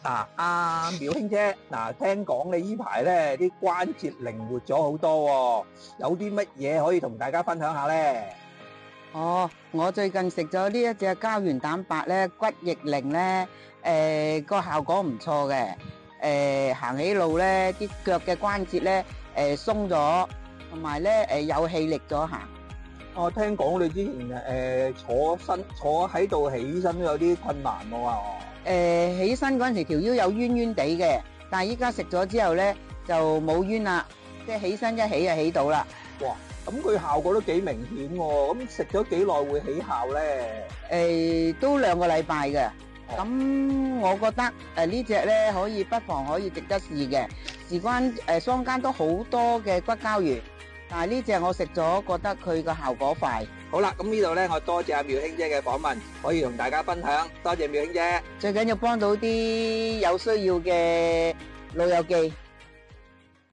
嗱，阿苗兄姐，嗱，聽講你呢排咧啲關節靈活咗好多喎，有啲乜嘢可以同大家分享下咧？哦，我最近食咗呢一隻膠原蛋白咧，骨液靈咧，個效果唔錯嘅。行起路咧，啲腳嘅關節咧，鬆咗，同埋咧，有氣力咗行。我聽講你之前坐喺度起身都有啲困難喎。起身嗰陣時條腰有冤冤地嘅，但係依家食咗之後咧就冇冤啦，即係起身一起就起到啦。哇，咁佢效果都幾明顯喎。咁食咗幾耐會起效咧？都2個禮拜嘅。咁我覺得呢隻咧不妨可以值得試嘅。事關坊間都好多嘅骨膠原，但係呢隻我食咗覺得佢個效果快。好啦，咁呢度咧我多謝阿苗兄姐嘅訪問，可以同大家分享，多謝苗兄姐。最緊要幫到啲有需要嘅老友記。